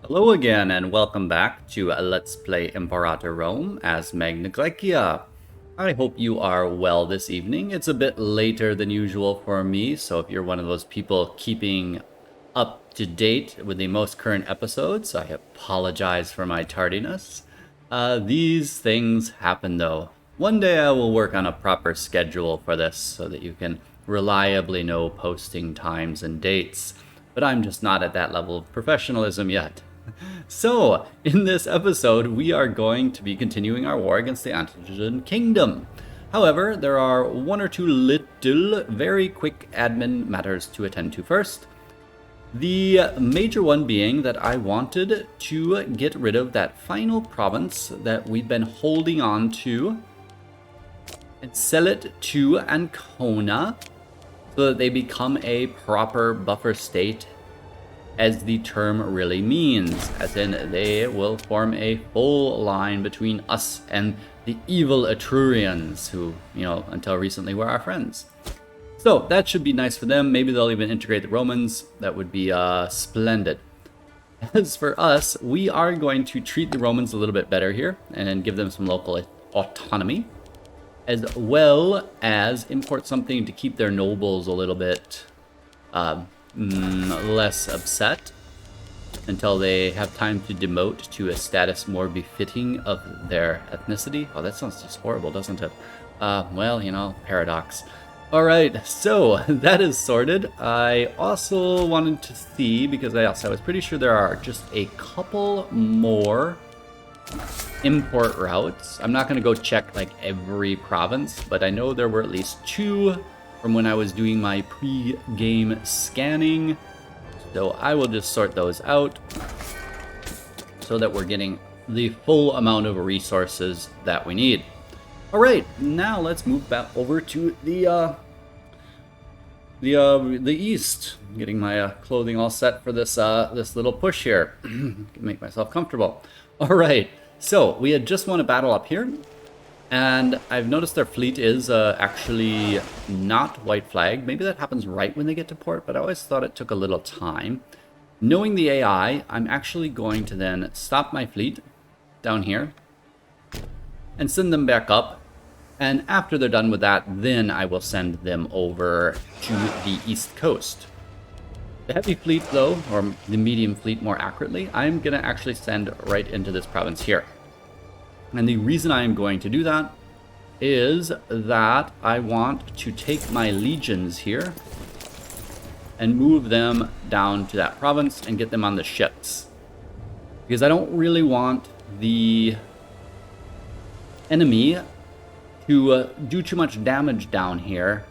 Hello again, and welcome back to Let's Play Imperator Rome as Magna Graecia. I hope you are well this evening. It's a bit later than usual for me, so if you're one of those people keeping up to date with the most current episodes, I apologize for my tardiness. These things happen though. One day I will work on a proper schedule for this so that you can reliably know posting times and dates, but I'm just not at that level of professionalism yet. So, in this episode, we are going to be continuing our war against the Antigonid Kingdom. However, there are one or two little, very quick admin matters to attend to first. The major one being that I wanted to get rid of that final province that we've been holding on to and sell it to Ancona so that they become a proper buffer state, as the term really means, as in they will form a full line between us and the evil Etrurians, who, until recently were our friends. So that should be nice for them. Maybe they'll even integrate the Romans. That would be splendid. As for us, we are going to treat the Romans a little bit better here and give them some local autonomy, as well as import something to keep their nobles a little bit less upset until they have time to demote to a status more befitting of their ethnicity. Oh, that sounds just horrible, doesn't it? Well, paradox. Alright, so that is sorted. I also wanted to see, because I was pretty sure there are just a couple more import routes. I'm not going to go check like every province, but I know there were at least two from when I was doing my pre-game scanning. So I will just sort those out so that we're getting the full amount of resources that we need. All right, now let's move back over to the east. I'm getting my clothing all set for this this little push here. Make myself comfortable. All right, so we had just won a battle up here. And I've noticed their fleet is actually not white flag. Maybe that happens right when they get to port, but I always thought it took a little time. Knowing the AI, I'm actually going to then stop my fleet down here and send them back up. And after they're done with that, then I will send them over to the east coast. The heavy fleet, though, or the medium fleet more accurately, I'm going to actually send right into this province here. And the reason I am going to do that is that I want to take my legions here and move them down to that province and get them on the ships. Because I don't really want the enemy to do too much damage down here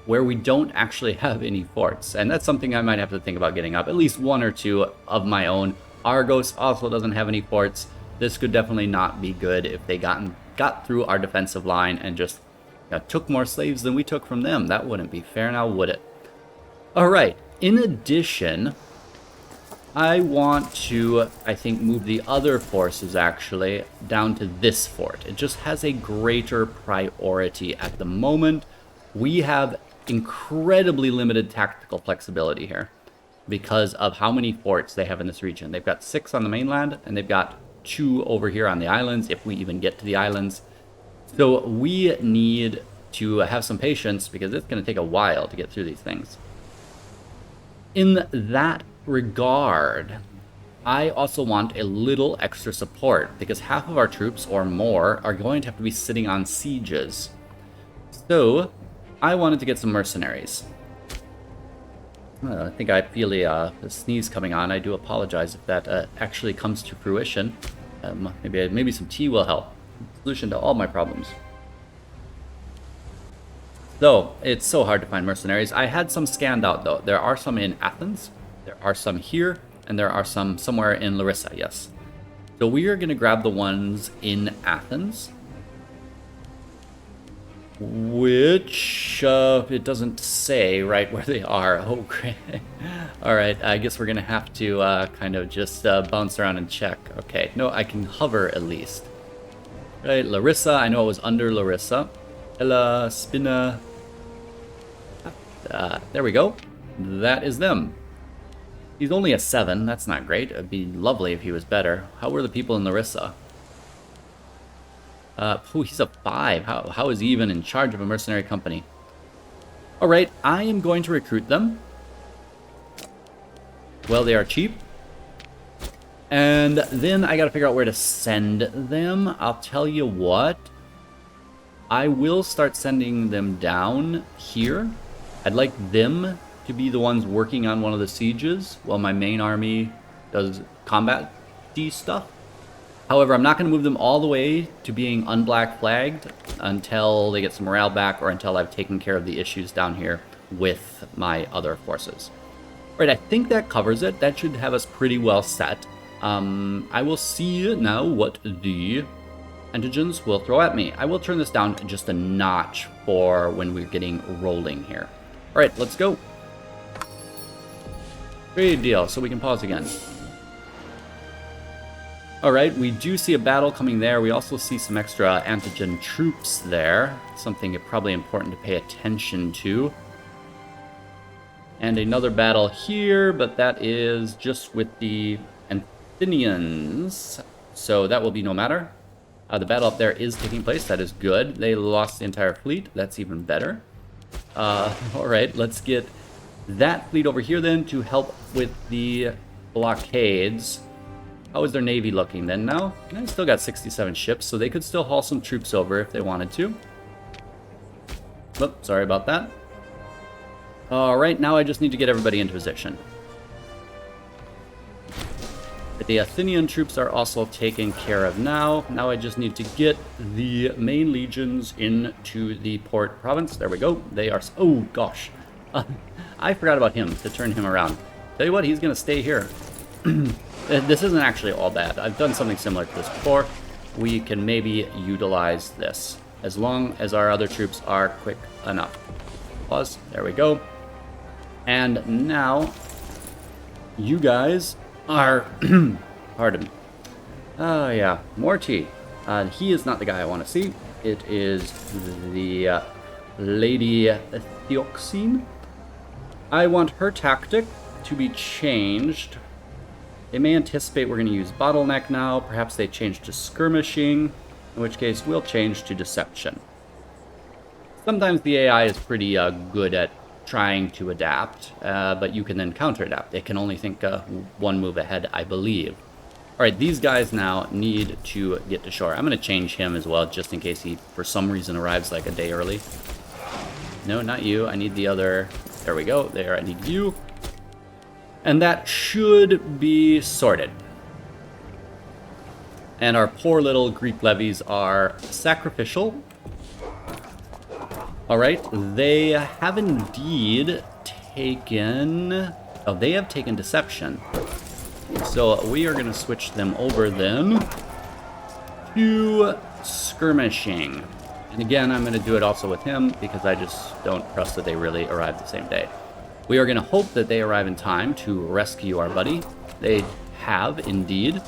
where we don't actually have any forts. And that's something I might have to think about getting up. At least one or two of my own. Argos also doesn't have any forts. This could definitely not be good if they got through our defensive line and just took more slaves than we took from them. That wouldn't be fair now, would it? All right. In addition, I want to, I think, move the other forces actually down to this fort. It just has a greater priority at the moment. We have incredibly limited tactical flexibility here because of how many forts they have in this region. They've got 6 on the mainland, and they've got 2 over here on the islands, if we even get to the islands. So we need to have some patience because it's going to take a while to get through these things. In that regard, I also want a little extra support because half of our troops or more are going to have to be sitting on sieges. So I wanted to get some mercenaries. I think I feel a sneeze coming on. I do apologize if that actually comes to fruition. Maybe some tea will help. Solution to all my problems. So, it's so hard to find mercenaries. I had some scanned out, though. There are some in Athens, there are some here, and there are some somewhere in Larissa, yes. So we are going to grab the ones in Athens, which it doesn't say right where they are. Oh, great. All right, I guess we're going to have to kind of just bounce around and check. Okay, no, I can hover at least. Right, Larissa, I know it was under Larissa. Ella, Spina. There we go. That is them. He's only a 7. That's not great. It'd be lovely if he was better. How were the people in Larissa? He's a 5. How is he even in charge of a mercenary company? Alright, I am going to recruit them. Well, they are cheap. And then I gotta figure out where to send them. I'll tell you what. I will start sending them down here. I'd like them to be the ones working on one of the sieges while my main army does combat-y stuff. However, I'm not going to move them all the way to being unblack flagged until they get some morale back or until I've taken care of the issues down here with my other forces. All right, I think that covers it. That should have us pretty well set. I will see now what the antigens will throw at me. I will turn this down just a notch for when we're getting rolling here. All right, let's go. Great deal, so we can pause again. Alright, we do see a battle coming there. We also see some extra antigen troops there. Something probably important to pay attention to. And another battle here, but that is just with the Athenians. So that will be no matter. The battle up there is taking place. That is good. They lost the entire fleet. That's even better. Alright, let's get that fleet over here then to help with the blockades. How is their navy looking then now? They still got 67 ships, so they could still haul some troops over if they wanted to. Oops, sorry about that. Alright, now I just need to get everybody into position. The Athenian troops are also taken care of now. Now I just need to get the main legions into the port province. There we go. They are... Oh, gosh. I forgot about him to turn him around. Tell you what, he's going to stay here. This isn't actually all bad. I've done something similar to this before. We can maybe utilize this as long as our other troops are quick enough. Pause. There we go. And now you guys are... Pardon me. Oh, yeah. Morty. He is not the guy I want to see. It is the Lady Theoxine. I want her tactic to be changed. They may anticipate we're going to use bottleneck now. Perhaps they change to skirmishing, in which case we'll change to deception. Sometimes the AI is pretty good at trying to adapt, but you can then counter-adapt. It can only think one move ahead, I believe. Alright, these guys now need to get to shore. I'm going to change him as well, just in case he, for some reason, arrives like a day early. No, not you. I need the other... There we go. There, I need you. And that should be sorted. And our poor little Greek levies are sacrificial. Alright, they have indeed taken... Oh, they have taken deception. So we are going to switch them over then to skirmishing. And again, I'm going to do it also with him because I just don't trust that they really arrive the same day. We are going to hope that they arrive in time to rescue our buddy. They have, indeed.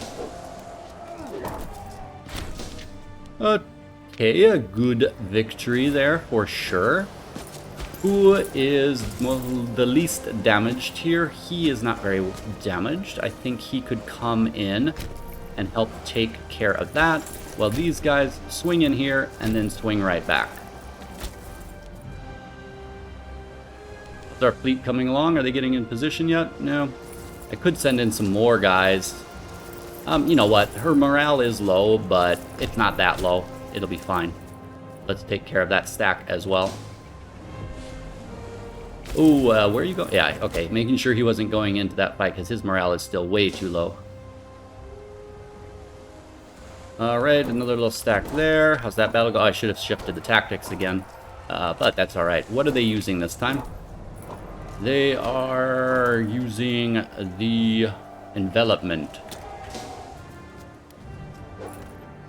Okay, a good victory there for sure. Who is the least damaged here? He is not very damaged. I think he could come in and help take care of that, while these guys swing in here and then swing right back. Is our fleet coming along? Are they getting in position yet? No. I could send in some more guys. You know what? Her morale is low, but it's not that low. It'll be fine. Let's take care of that stack as well. Ooh, where are you going? Yeah, okay. Making sure he wasn't going into that fight because his morale is still way too low. Alright, another little stack there. How's that battle go? Oh, I should have shifted the tactics again. But that's alright. What are they using this time? They are using the envelopment.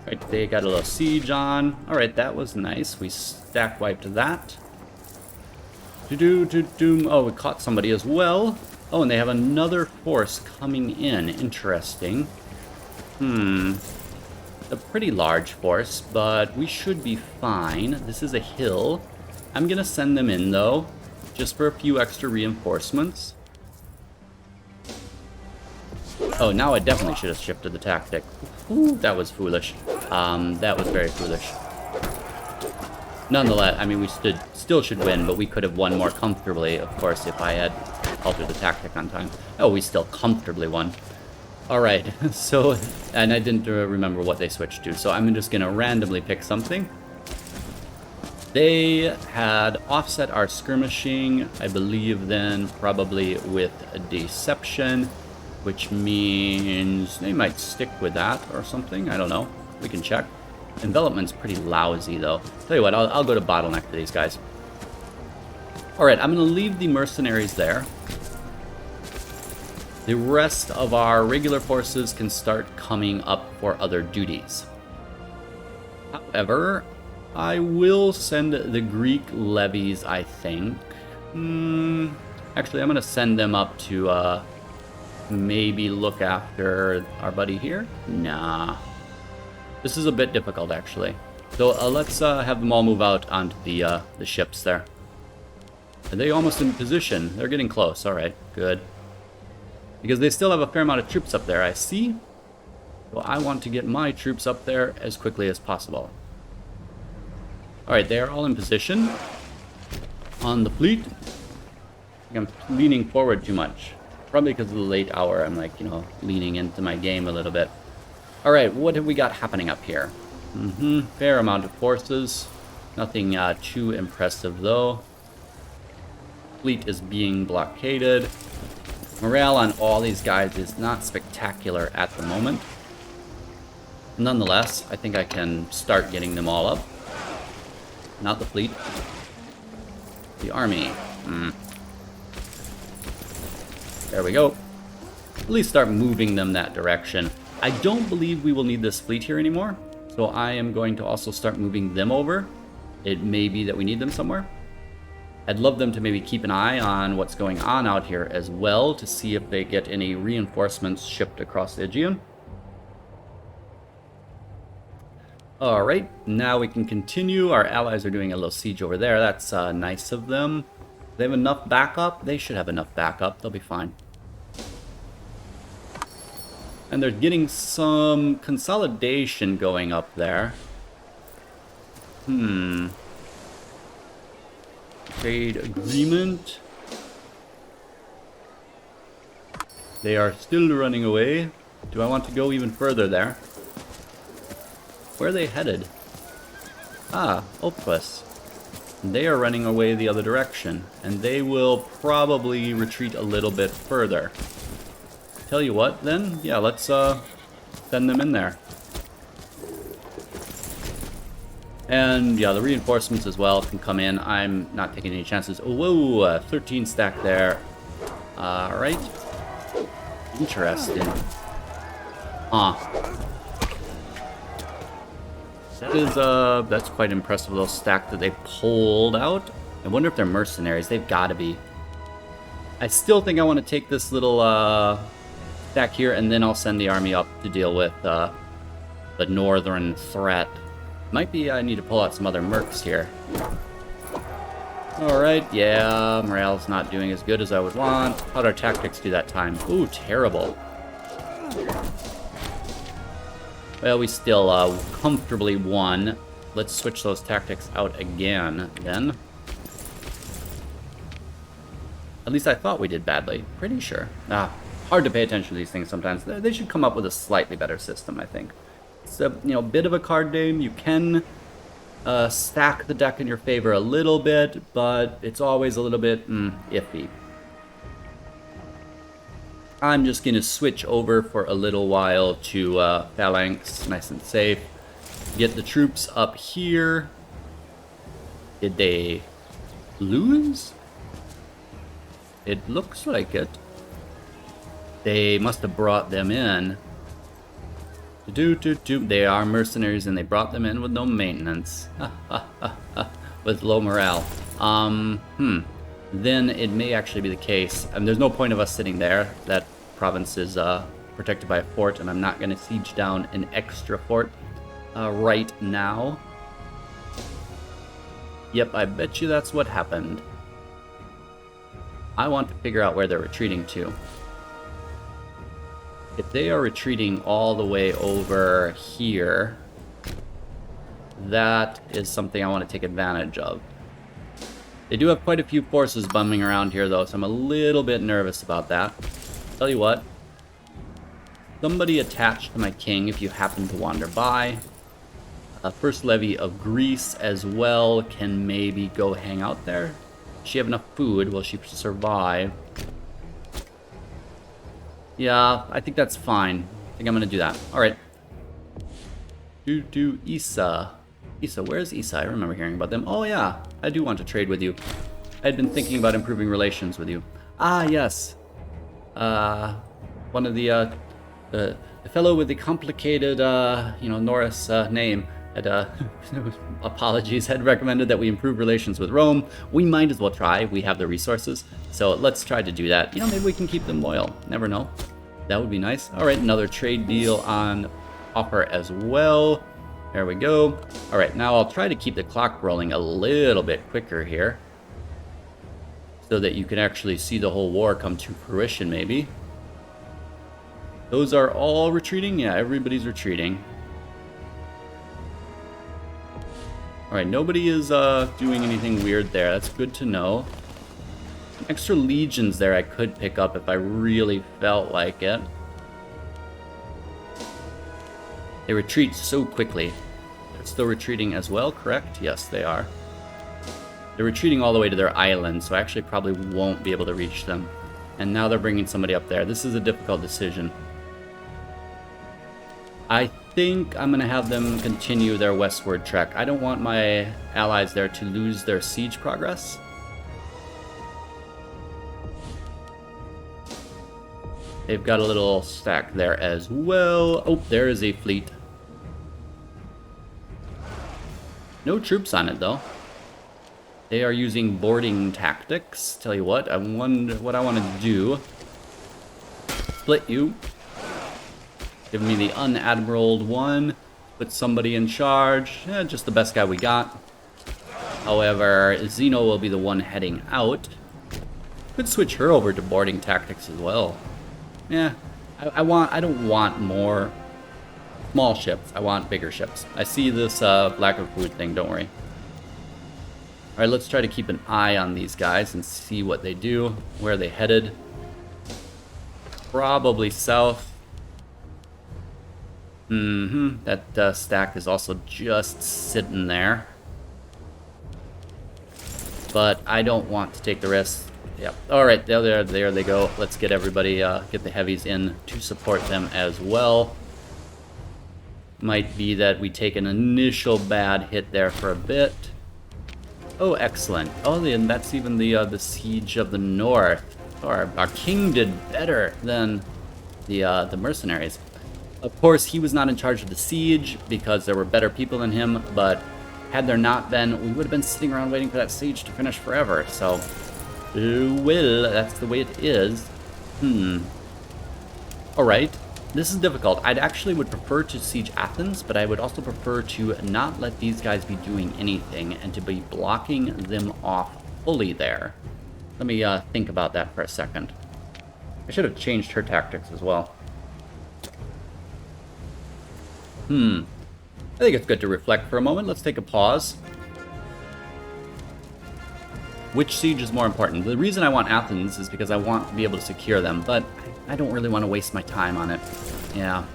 Right, they got a little siege on. Alright, that was nice. We stack wiped that. Oh, we caught somebody as well. Oh, and they have another force coming in. Interesting. A pretty large force, but we should be fine. This is a hill. I'm gonna send them in, though, just for a few extra reinforcements. Oh, now I definitely should have shifted the tactic. Ooh, that was foolish. That was very foolish. Nonetheless, I mean, we still should win, but we could have won more comfortably, of course, if I had altered the tactic on time. Oh, we still comfortably won. Alright, so, and I didn't remember what they switched to, so I'm just gonna randomly pick something. They had offset our skirmishing, I believe then, probably with a deception, which means they might stick with that or something, I don't know. We can check. Envelopment's pretty lousy, though. Tell you what, I'll go to bottleneck for these guys. Alright, I'm going to leave the mercenaries there. The rest of our regular forces can start coming up for other duties. However, I will send the Greek levies, I think. Actually, I'm going to send them up to maybe look after our buddy here. Nah. This is a bit difficult, actually. So let's have them all move out onto the ships there. Are they almost in position? They're getting close. All right, good. Because they still have a fair amount of troops up there, I see. So I want to get my troops up there as quickly as possible. All right, they are all in position on the fleet. I think I'm leaning forward too much. Probably because of the late hour, I'm like, leaning into my game a little bit. All right, what have we got happening up here? Fair amount of forces. Nothing too impressive, though. Fleet is being blockaded. Morale on all these guys is not spectacular at the moment. Nonetheless, I think I can start getting them all up. Not the fleet. The army. There we go. At least start moving them that direction. I don't believe we will need this fleet here anymore, so I am going to also start moving them over. It may be that we need them somewhere. I'd love them to maybe keep an eye on what's going on out here as well to see if they get any reinforcements shipped across the Aegean. Alright, now we can continue. Our allies are doing a little siege over there. That's nice of them. They have enough backup? They should have enough backup. They'll be fine. And they're getting some consolidation going up there. Trade agreement. They are still running away. Do I want to go even further there? Where are they headed? Ah, Opus. They are running away the other direction, and they will probably retreat a little bit further. Tell you what, then, yeah, let's send them in there. And yeah, the reinforcements as well can come in. I'm not taking any chances. Oh, whoa, 13 stack there. Alright. Interesting. That is, that's quite impressive, little stack that they pulled out. I wonder if they're mercenaries. They've got to be. I still think I want to take this little, stack here, and then I'll send the army up to deal with, the northern threat. Might be I need to pull out some other mercs here. Alright, yeah, morale's not doing as good as I would want. How'd our tactics do that time? Ooh, terrible. Well, we still comfortably won. Let's switch those tactics out again, then. At least I thought we did badly. Pretty sure. Hard to pay attention to these things sometimes. They should come up with a slightly better system, I think. It's a bit of a card game. You can stack the deck in your favor a little bit, but it's always a little bit iffy. I'm just going to switch over for a little while to Phalanx, nice and safe. Get the troops up here. Did they lose? It looks like it. They must have brought them in. They are mercenaries and they brought them in with no maintenance. With low morale. Then it may actually be the case. There's no point of us sitting there. That province is protected by a fort, and I'm not going to siege down an extra fort right now. Yep, I bet you that's what happened. I want to figure out where they're retreating to. If they are retreating all the way over here, that is something I want to take advantage of. They do have quite a few forces bumming around here, though, so I'm a little bit nervous about that. Tell you what, somebody attached to my king if you happen to wander by. First Levy of Greece as well can maybe go hang out there. Does she have enough food? Will she survive? Yeah, I think that's fine. I think I'm going to do that. All right. Isa. Isa, where's Isa? I remember hearing about them. Oh, yeah. I do want to trade with you. I had been thinking about improving relations with you. Ah, yes. One of the fellow with the complicated, Norris name had, apologies, had recommended that we improve relations with Rome. We might as well try. We have the resources. So let's try to do that. Maybe we can keep them loyal. Never know. That would be nice. All right, another trade deal on offer as well. There we go. All right, now I'll try to keep the clock rolling a little bit quicker here so that you can actually see the whole war come to fruition, maybe. Those are all retreating? Yeah, everybody's retreating. All right, nobody is doing anything weird there. That's good to know. Extra legions there I could pick up if I really felt like it. They retreat so quickly. They're still retreating as well, correct? Yes, they are. They're retreating all the way to their island, so I actually probably won't be able to reach them. And now they're bringing somebody up there. This is a difficult decision. I think I'm going to have them continue their westward trek. I don't want my allies there to lose their siege progress. They've got a little stack there as well. Oh, there is a fleet. No troops on it, though. They are using boarding tactics. Tell you what, I wonder what I want to do. Split you. Give me the unadmiraled one. Put somebody in charge. Just the best guy we got. However, Zeno will be the one heading out. Could switch her over to boarding tactics as well. Yeah, I don't want more small ships. I want bigger ships. I see this lack of food thing, don't worry. All right, let's try to keep an eye on these guys and see what they do. Where are they headed? Probably south. That stack is also just sitting there. But I don't want to take the risk. Yep. All right, there they go. Let's get everybody, get the heavies in to support them as well. Might be that we take an initial bad hit there for a bit. Oh, excellent. Oh, and that's even the siege of the north. Our king did better than the mercenaries. Of course, he was not in charge of the siege because there were better people than him. But had there not been, we would have been sitting around waiting for that siege to finish forever. So. Well, that's the way it is. Alright, this is difficult. I'd actually would prefer to siege Athens, but I would also prefer to not let these guys be doing anything and to be blocking them off fully there. Let me think about that for a second. I should have changed her tactics as well. I think it's good to reflect for a moment. Let's take a pause. Which siege is more important? The reason I want Athens is because I want to be able to secure them, but I don't really want to waste my time on it. Yeah.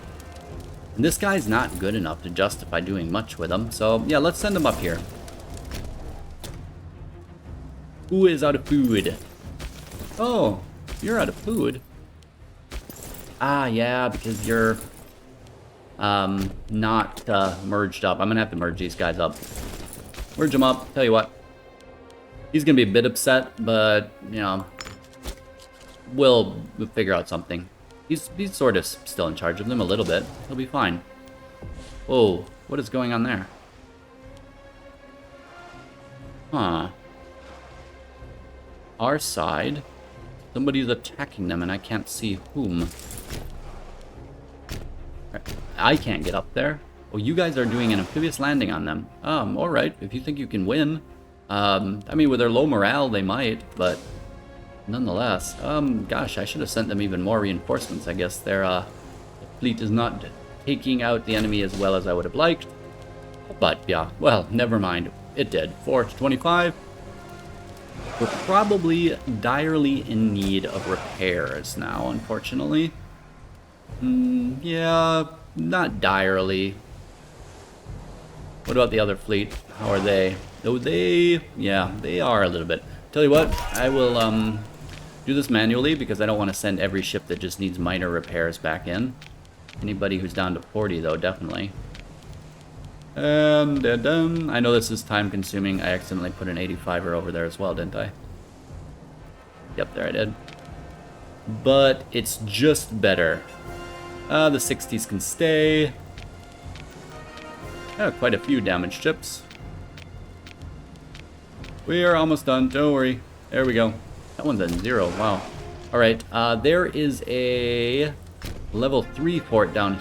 And this guy's not good enough to justify doing much with him, so yeah, let's send him up here. Who is out of food? Oh, you're out of food. Ah, yeah, because you're not merged up. I'm gonna have to merge these guys up. Merge them up. Tell you what. He's going to be a bit upset, but, we'll figure out something. He's sort of still in charge of them a little bit. He'll be fine. Whoa, what is going on there? Huh. Our side. Somebody's attacking them, and I can't see whom. I can't get up there. Oh, you guys are doing an amphibious landing on them. Alright, if you think you can win. I mean, with their low morale, they might, but nonetheless. Gosh, I should have sent them even more reinforcements. I guess they're fleet is not taking out the enemy as well as I would have liked. But yeah, well, never mind. It did. 4 to 25. We're probably direly in need of repairs now, unfortunately. Yeah, not direly. What about the other fleet? How are they? Oh, yeah, they are a little bit. Tell you what, I will do this manually because I don't want to send every ship that just needs minor repairs back in. Anybody who's down to 40, though, definitely. And I know this is time consuming. I accidentally put an 85er over there as well, didn't I? Yep, there I did. But it's just better. The 60s can stay. Yeah, quite a few damaged ships. We are almost done, don't worry. There we go. That one's at 0, wow. Alright, there is a level 3 port down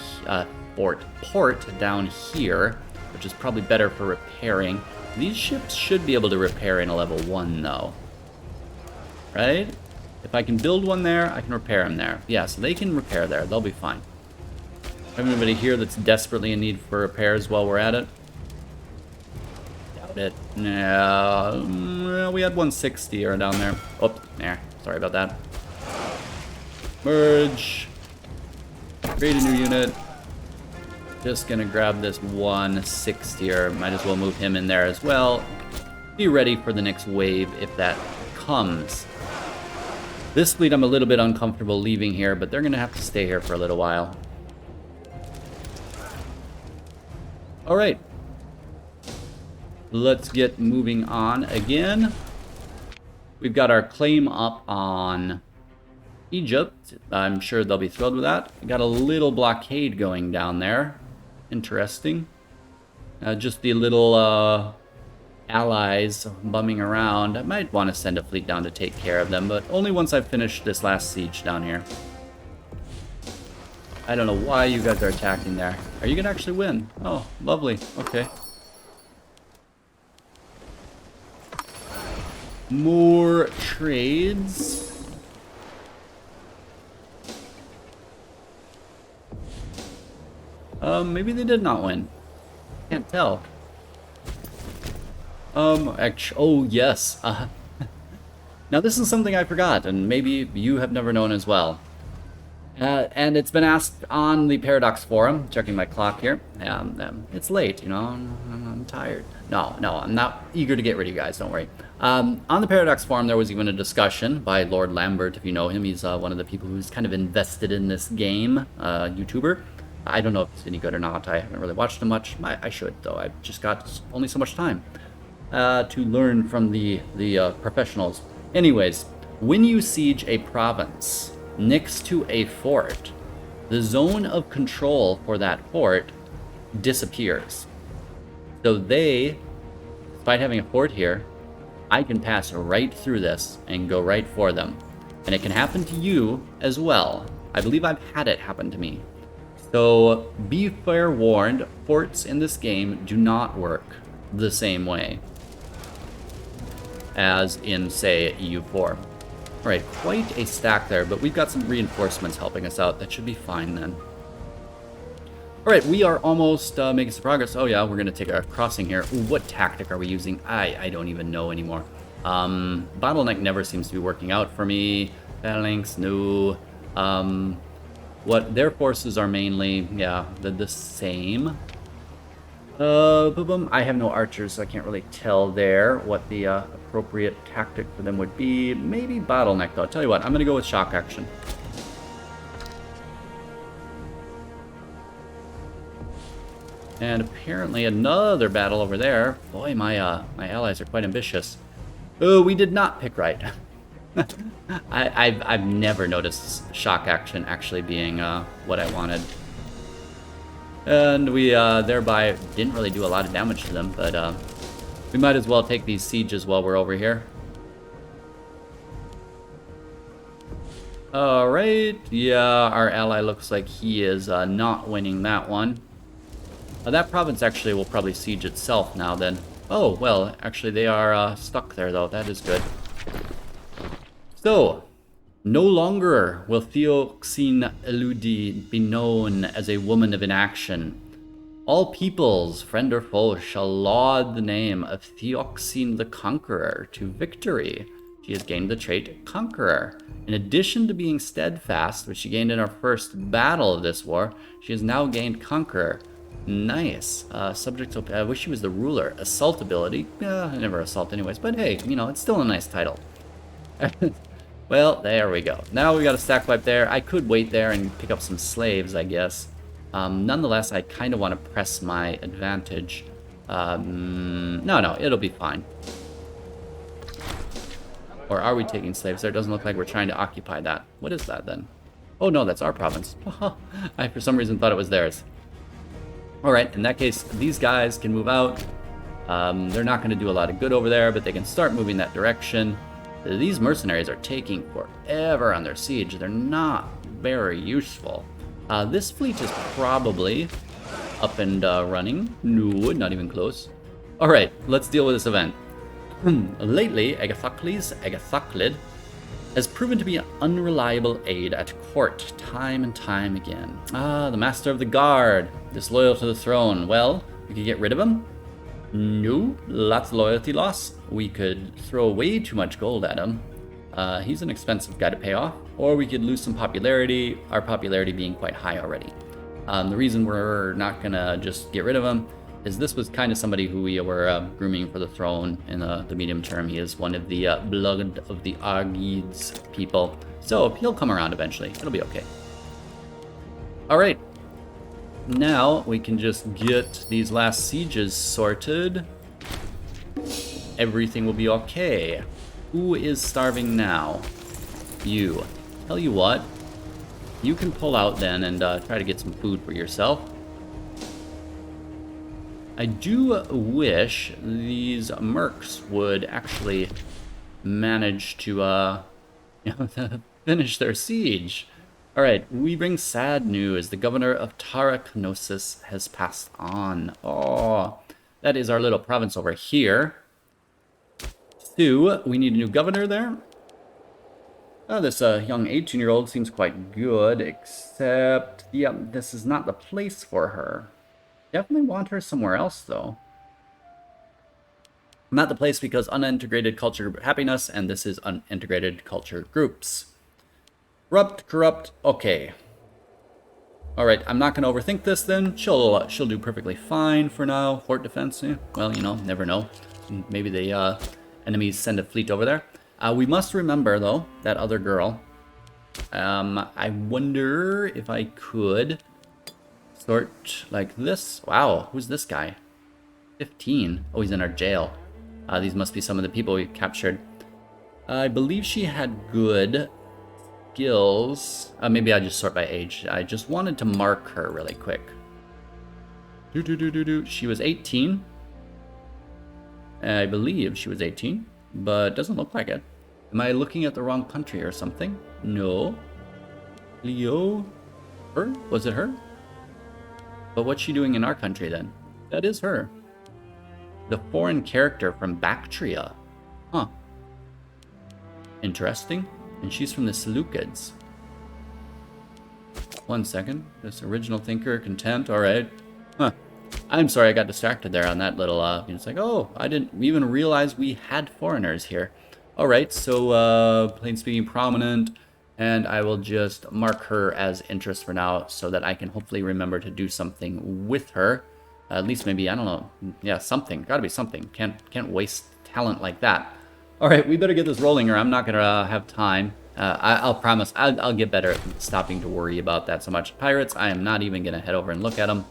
here, which is probably better for repairing. These ships should be able to repair in a level 1, though. Right? If I can build one there, I can repair them there. Yeah, so they can repair there. They'll be fine. Have anybody here that's desperately in need for repairs while we're at it? Doubt it. Yeah, we had 160 or down there. Oops, there. Sorry about that. Merge. Create a new unit. Just gonna grab this 160er. Might as well move him in there as well. Be ready for the next wave if that comes. This fleet I'm a little bit uncomfortable leaving here, but they're gonna have to stay here for a little while. Alright. Let's get moving on again. We've got our claim up on Egypt. I'm sure they'll be thrilled with that. We got a little blockade going down there. Interesting. Just the little allies bumming around. I might want to send a fleet down to take care of them, but only once I've finished this last siege down here. I don't know why you guys are attacking there. Are you gonna actually win? Oh, lovely. Okay. More trades. Maybe they did not win. Can't tell. Oh yes. Now this is something I forgot, and maybe you have never known as well. And it's been asked on the Paradox forum, checking my clock here. It's late, you know, I'm tired. No, I'm not eager to get rid of you guys, don't worry. On the Paradox forum, there was even a discussion by Lord Lambert, if you know him. He's one of the people who's kind of invested in this game, YouTuber. I don't know if it's any good or not. I haven't really watched him much. I should, though. I've just got only so much time to learn from the professionals. Anyways, when you siege a province next to a fort, the zone of control for that fort disappears. So they, despite having a fort here, I can pass right through this and go right for them. And it can happen to you as well. I believe I've had it happen to me. So be fair warned, forts in this game do not work the same way as in, say, EU4. Alright, quite a stack there, but we've got some reinforcements helping us out. That should be fine then. Alright, we are almost making some progress. Oh yeah, we're going to take a crossing here. Ooh, what tactic are we using? I don't even know anymore. Bottleneck never seems to be working out for me. Phalanx, no. What their forces are mainly, yeah, the same. I have no archers, so I can't really tell there what the appropriate tactic for them would be. Maybe bottleneck, though. I'll tell you what, I'm going to go with shock action. And apparently another battle over there. Boy, my allies are quite ambitious. Oh, we did not pick right. I've never noticed shock action actually being what I wanted. And we thereby didn't really do a lot of damage to them, but we might as well take these sieges while we're over here. Alright, yeah, our ally looks like he is not winning that one. That province actually will probably siege itself now then. Oh, well, actually they are stuck there though, that is good. So, No longer will Theoxene Eludi be known as a woman of inaction. All peoples, friend or foe, shall laud the name of Theoxene the Conqueror to victory. She has gained the trait Conqueror. In addition to being steadfast, which she gained in her first battle of this war, she has now gained Conqueror. Nice. Subject to... I wish she was the ruler. Assault ability. I never assault anyways, but hey, you know, it's still a nice title. Well, there we go. Now we got a stack wipe there. I could wait there and pick up some slaves, I guess. Nonetheless, I kind of want to press my advantage. No, it'll be fine. Or are we taking slaves there? It doesn't look like we're trying to occupy that. What is that then? Oh no, that's our province. I for some reason thought it was theirs. Alright, in that case, these guys can move out. They're not going to do a lot of good over there, but they can start moving that direction. These mercenaries are taking forever on their siege. They're not very useful. This fleet is probably up and running. No, not even close. Alright, let's deal with this event. Lately, Agathoclid has proven to be an unreliable aide at court, time and time again. The Master of the Guard, disloyal to the throne. Well, we could get rid of him? No, lots of loyalty loss. We could throw way too much gold at him. He's an expensive guy to pay off. Or we could lose some popularity, our popularity being quite high already. The reason we're not gonna just get rid of him is this was kind of somebody who we were grooming for the throne in the medium term. He is one of the blood of the Argids people. So he'll come around eventually. It'll be okay. Alright. Now we can just get these last sieges sorted. Everything will be okay. Who is starving now? You. Tell you what, you can pull out then and try to get some food for yourself. I do wish these mercs would actually manage to finish their siege. Alright, we bring sad news. The governor of Taraknosis has passed on. Oh, that is our little province over here. 2, we need a new governor there. Oh, this young 18-year-old seems quite good, except, yeah, this is not the place for her. Definitely want her somewhere else, though. Not the place because unintegrated culture group happiness, and this is unintegrated culture groups. Corrupt, okay. Alright, I'm not going to overthink this then. She'll do perfectly fine for now. Fort defense, well, you know, never know. Maybe the enemies send a fleet over there. We must remember, though, that other girl. I wonder if I could sort like this. Wow, who's this guy? 15. Oh, he's in our jail. These must be some of the people we captured. I believe she had good skills. Maybe I'll just sort by age. I just wanted to mark her really quick. She was 18. I believe she was 18, but doesn't look like it. Am I looking at the wrong country or something? No. Leo? Her? Was it her? But what's she doing in our country then? That is her. The foreign character from Bactria. Huh. Interesting. And she's from the Seleucids. 1 second. This original thinker, content, alright. Huh. I'm sorry I got distracted there on that little, it's like, oh, I didn't even realize we had foreigners here. Alright, so, plain speaking prominent, and I will just mark her as interest for now so that I can hopefully remember to do something with her. At least maybe, I don't know, yeah, something. Gotta be something. Can't waste talent like that. Alright, we better get this rolling or I'm not gonna have time. I'll promise, I'll get better at stopping to worry about that so much. Pirates, I am not even gonna head over and look at them.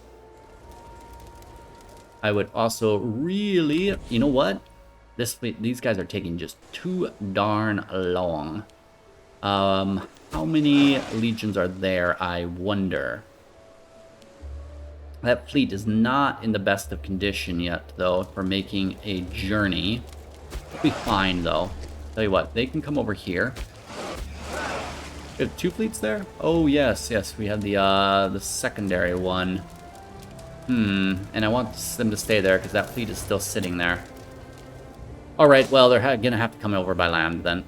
I would also really, you know what? These guys are taking just too darn long. How many legions are there, I wonder? That fleet is not in the best of condition yet, though, for making a journey. It'll be fine, though. Tell you what, they can come over here. We have 2 fleets there? Oh, yes, we have the secondary one. And I want them to stay there because that fleet is still sitting there. Alright, well, they're gonna have to come over by land then.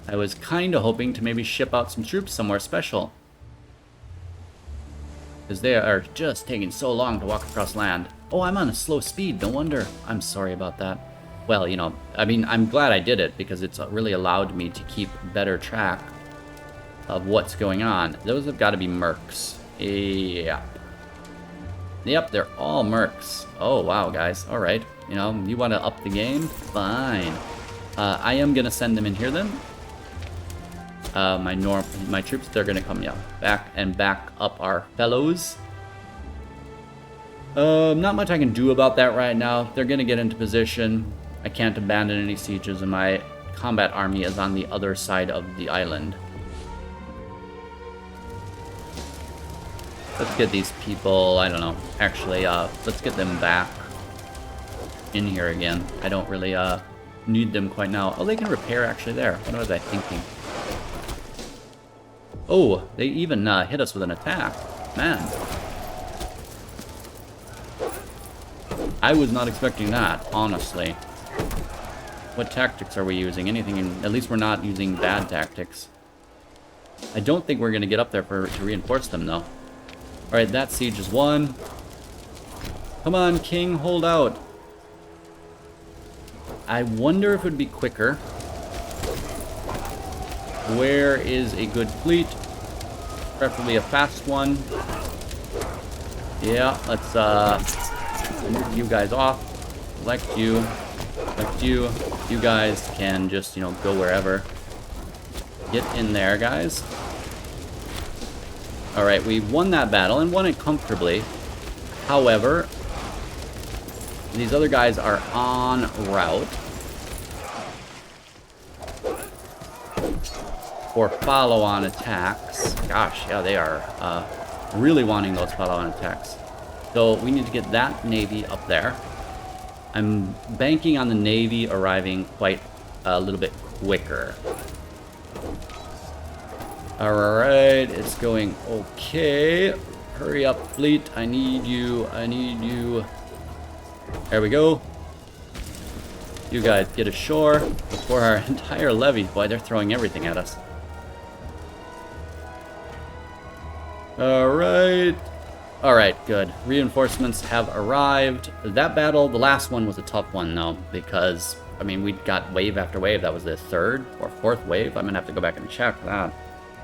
I was kind of hoping to maybe ship out some troops somewhere special. Because they are just taking so long to walk across land. Oh, I'm on a slow speed, no wonder. I'm sorry about that. Well, you know, I mean, I'm glad I did it because it's really allowed me to keep better track of what's going on. Those have got to be mercs. Yeah. Yep, they're all mercs. Oh, wow, guys. All right. You know, you want to up the game? Fine. I am going to send them in here then. My troops, they're going to come, yeah, back up our fellows. Not much I can do about that right now. They're going to get into position. I can't abandon any sieges, and my combat army is on the other side of the island. Let's get these people, I don't know, actually, let's get them back in here again. I don't really, need them quite now. Oh, they can repair actually there. What was I thinking? Oh, they even, hit us with an attack. Man. I was not expecting that, honestly. What tactics are we using? Anything, at least we're not using bad tactics. I don't think we're going to get up there to reinforce them, though. Alright, that siege is won. Come on, King, hold out. I wonder if it would be quicker. Where is a good fleet? Preferably a fast one. Yeah, let's move you guys off. Select you. Select you. You guys can just, you know, go wherever. Get in there, guys. Alright, we won that battle and won it comfortably. However, these other guys are en route for follow-on attacks. Gosh, yeah, they are really wanting those follow-on attacks. So we need to get that navy up there. I'm banking on the navy arriving quite a little bit quicker. Alright, it's going okay. Hurry up, fleet. I need you. I need you. There we go. You guys get ashore before our entire levy. Boy, they're throwing everything at us. Alright. Alright, good. Reinforcements have arrived. That battle, the last one was a tough one, though, because, I mean, we got wave after wave. That was the third or fourth wave. I'm going to have to go back and check that.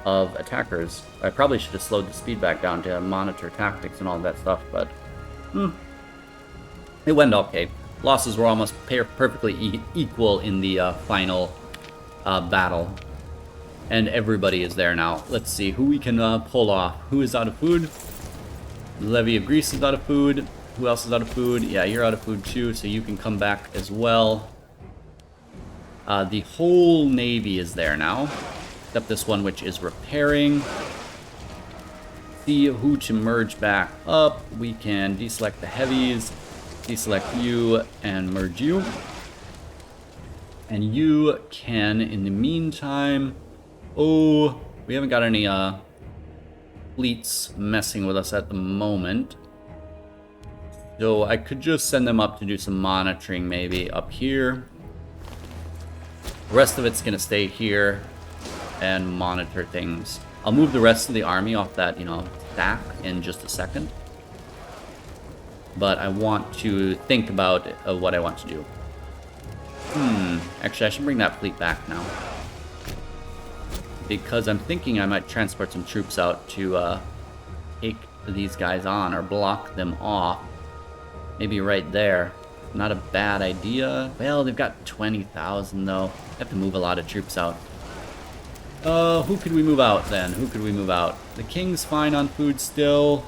Of attackers. I probably should have slowed the speed back down to monitor tactics and all that stuff, but it went okay. Losses were almost perfectly equal in the final battle. And everybody is there now. Let's see who we can pull off. Who is out of food? The levy of Greece is out of food. Who else is out of food? Yeah, you're out of food too, so you can come back as well. The whole navy is there now. Except this one, which is repairing. See who to merge back up. We can deselect the heavies, deselect you, and merge you. And you can, in the meantime... Oh, we haven't got any fleets messing with us at the moment. So I could just send them up to do some monitoring maybe up here. The rest of it's going to stay here and monitor things. I'll move the rest of the army off that, you know, stack in just a second. But I want to think about what I want to do. Actually, I should bring that fleet back now. Because I'm thinking I might transport some troops out to take these guys on or block them off. Maybe right there. Not a bad idea. Well, they've got 20,000 though. I have to move a lot of troops out. Who could we move out then? Who could we move out? The king's fine on food still.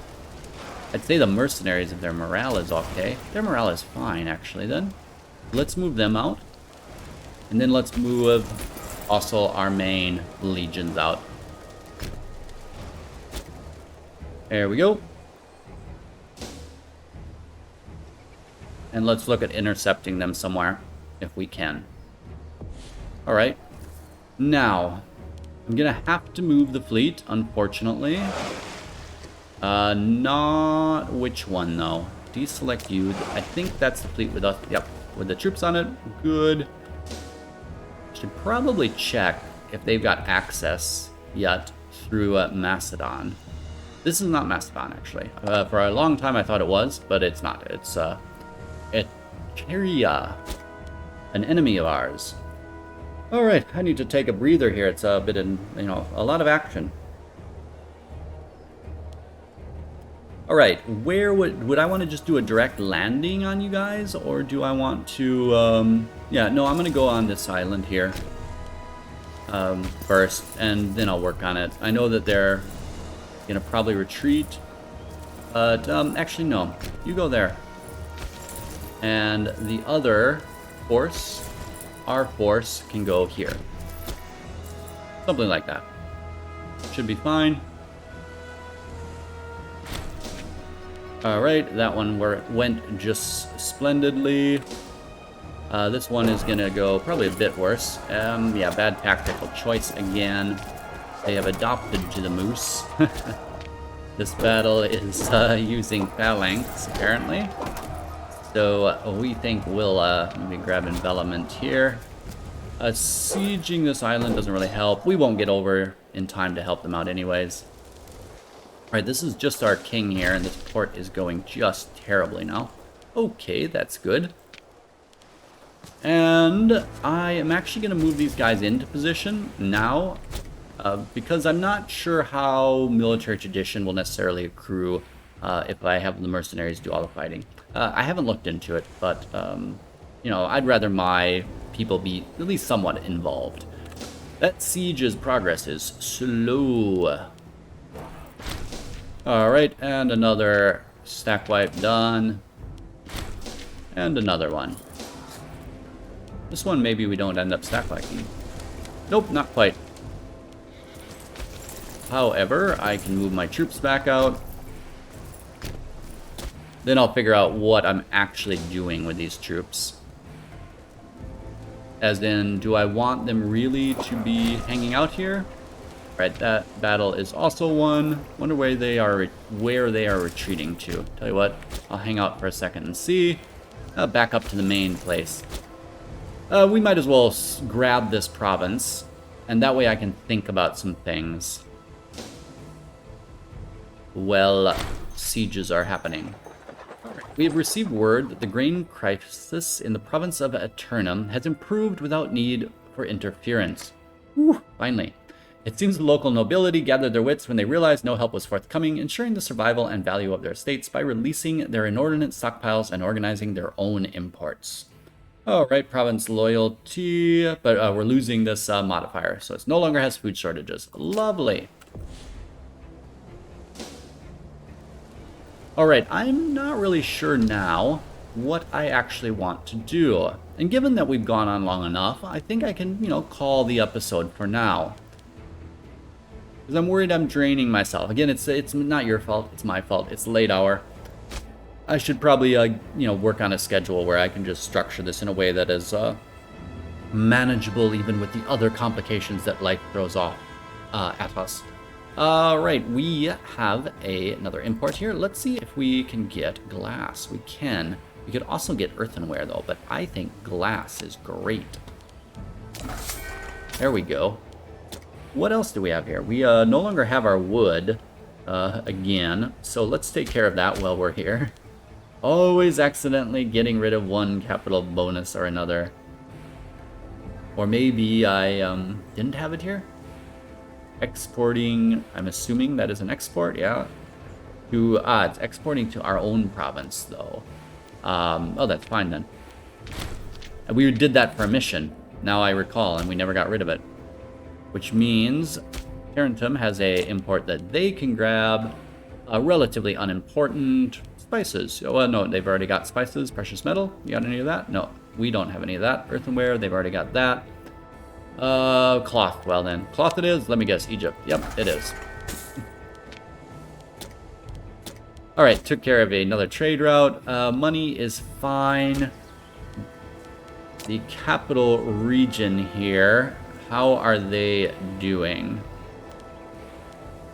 I'd say the mercenaries, if their morale is okay. Their morale is fine, actually, then. Let's move them out. And then let's move also our main legions out. There we go. And let's look at intercepting them somewhere, if we can. Alright. Now... I'm gonna have to move the fleet, unfortunately. Not which one though. Deselect you. I think that's the fleet with us. Yep, with the troops on it. Good. Should probably check if they've got access yet through Macedon. This is not Macedon, actually. For a long time I thought it was, but it's not. It's Graecia, an enemy of ours. All right, I need to take a breather here. It's a bit in, a lot of action. All right, where would I want to just do a direct landing on you guys, or do I want to? Yeah, no, I'm gonna go on this island here first, and then I'll work on it. I know that they're gonna probably retreat, but actually no, you go there, and the other force, our force, can go here. Something like that. Should be fine. Alright, that one went just splendidly. This one is gonna go probably a bit worse. Yeah, bad tactical choice again. They have adopted to the moose. This battle is using phalanx, apparently. So we think we'll maybe grab envelopment here. Sieging this island doesn't really help. We won't get over in time to help them out anyways. Alright, this is just our king here, and this port is going just terribly now. Okay, that's good. And I am actually going to move these guys into position now, because I'm not sure how military tradition will necessarily accrue if I have the mercenaries do all the fighting. I haven't looked into it, but, I'd rather my people be at least somewhat involved. That siege's progress is slow. Alright, and another stack wipe done. And another one. This one maybe we don't end up stack wiping. Nope, not quite. However, I can move my troops back out. Then I'll figure out what I'm actually doing with these troops. As in, do I want them really to be hanging out here? Right, that battle is also won. Wonder where they are retreating to. Tell you what, I'll hang out for a second and see. Back up to the main place. We might as well grab this province, and that way I can think about some things. Well, sieges are happening. We have received word that the grain crisis in the province of Aeternum has improved without need for interference. Whew, finally. It seems the local nobility gathered their wits when they realized no help was forthcoming, ensuring the survival and value of their estates by releasing their inordinate stockpiles and organizing their own imports. Alright, province loyalty, but we're losing this modifier, so it no longer has food shortages. Lovely. Alright, I'm not really sure now what I actually want to do. And given that we've gone on long enough, I think I can, call the episode for now. Because I'm worried I'm draining myself. Again, it's not your fault, it's my fault. It's late hour. I should probably, work on a schedule where I can just structure this in a way that is manageable even with the other complications that life throws off at us. Alright, we have another import here. Let's see if we can get glass. We can. We could also get earthenware, though, but I think glass is great. There we go. What else do we have here? We no longer have our wood again, so let's take care of that while we're here. Always accidentally getting rid of one capital bonus or another. Or maybe I didn't have it here? Exporting, I'm assuming that is an export, yeah. It's exporting to our own province, though. Oh, that's fine then. We did that for a mission, now I recall, and we never got rid of it. Which means Tarentum has a import that they can grab, relatively unimportant spices. Well, no, they've already got spices. Precious metal, you got any of that? No, we don't have any of that. Earthenware, they've already got that. Cloth, well then. Cloth it is, let me guess, Egypt. Yep, it is. Alright, took care of another trade route. Money is fine. The capital region here, how are they doing?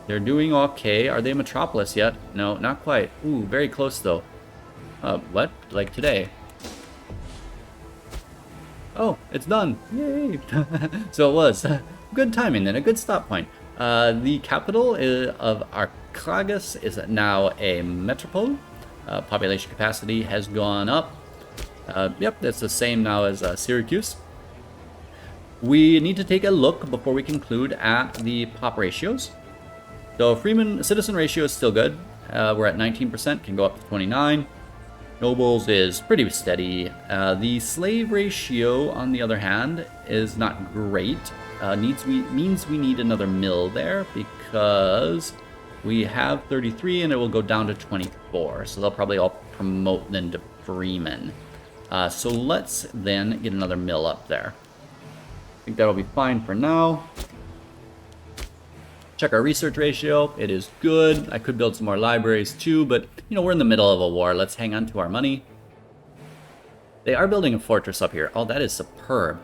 They're doing okay. Are they Metropolis yet? No, not quite. Ooh, very close though. What? Like today? Oh, it's done. Yay! So it was. good timing then, a good stop point. The capital of Archagas is now a metropole. Population capacity has gone up. Yep, that's the same now as Syracuse. We need to take a look before we conclude at the pop ratios. So Freeman citizen ratio is still good. We're at 19%, can go up to 29. Nobles is pretty steady. The slave ratio, on the other hand, is not great. Means we need another mill there because we have 33 and it will go down to 24. So they'll probably all promote then to freemen. So let's then get another mill up there. I think that'll be fine for now. Check our research ratio. It is good. I could build some more libraries too, but you know, we're in the middle of a war. Let's hang on to our money. They are building a fortress up here. Oh, that is superb.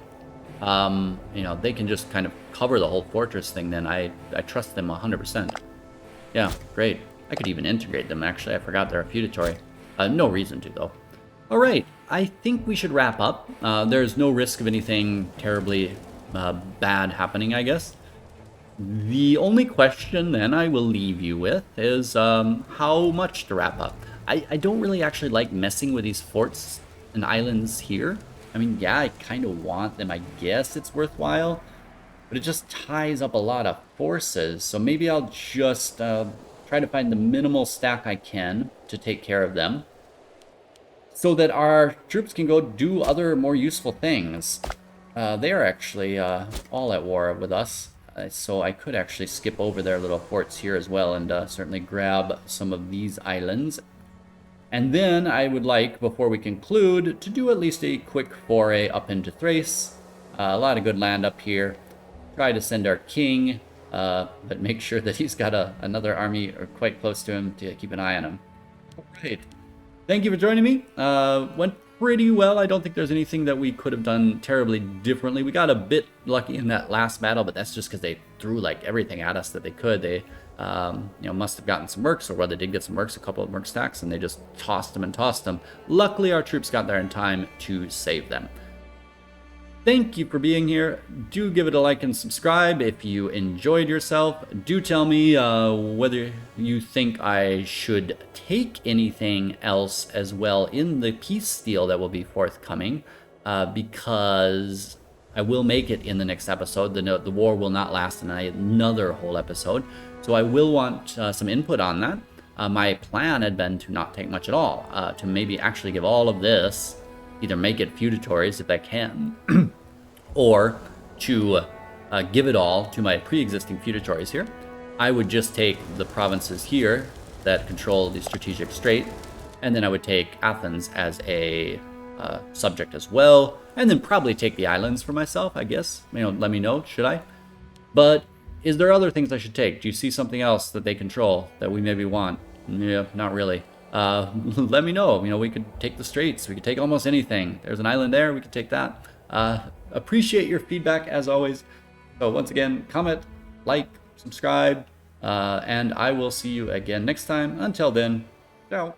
You know, they can just kind of cover the whole fortress thing then. I trust them 100%. Yeah, great. I could even integrate them, actually. I forgot they're a feudatory. No reason to, though. All right, I think we should wrap up. There's no risk of anything terribly bad happening, I guess. The only question then I will leave you with is how much to wrap up. I don't really actually like messing with these forts and islands here. I mean, yeah, I kind of want them. I guess it's worthwhile. But it just ties up a lot of forces. So maybe I'll just try to find the minimal stack I can to take care of them, so that our troops can go do other more useful things. They are actually all at war with us. So I could actually skip over their little forts here as well and certainly grab some of these islands. And then I would like, before we conclude, to do at least a quick foray up into Thrace. A lot of good land up here. Try to send our king, but make sure that he's got another army quite close to him to keep an eye on him. All right. Thank you for joining me. Went pretty well. I don't think there's anything that we could have done terribly differently. We got a bit lucky in that last battle, but that's just because they threw like everything at us that they could. They you know, must have gotten some mercs, or whether they did get some mercs, a couple of merc stacks, and they just tossed them and tossed them. Luckily, our troops got there in time to save them. Thank you for being here. Do give it a like and subscribe if you enjoyed yourself. Do tell me whether you think I should take anything else as well in the peace deal that will be forthcoming, because I will make it in the next episode. The war will not last another whole episode, so I will want some input on that. My plan had been to not take much at all, to maybe actually give all of this, either make it feudatories if I can, or to give it all to my pre-existing feudatories here. I would just take the provinces here that control the strategic strait, and then I would take Athens as a subject as well, and then probably take the islands for myself, I guess. You know, let me know, should I? But is there other things I should take? Do you see something else that they control that we maybe want? Yeah, not really. Let me know. You know, we could take the straits. We could take almost anything. There's an island there. We could take that. Appreciate your feedback as always. So once again, comment, like, subscribe, and I will see you again next time. Until then, ciao.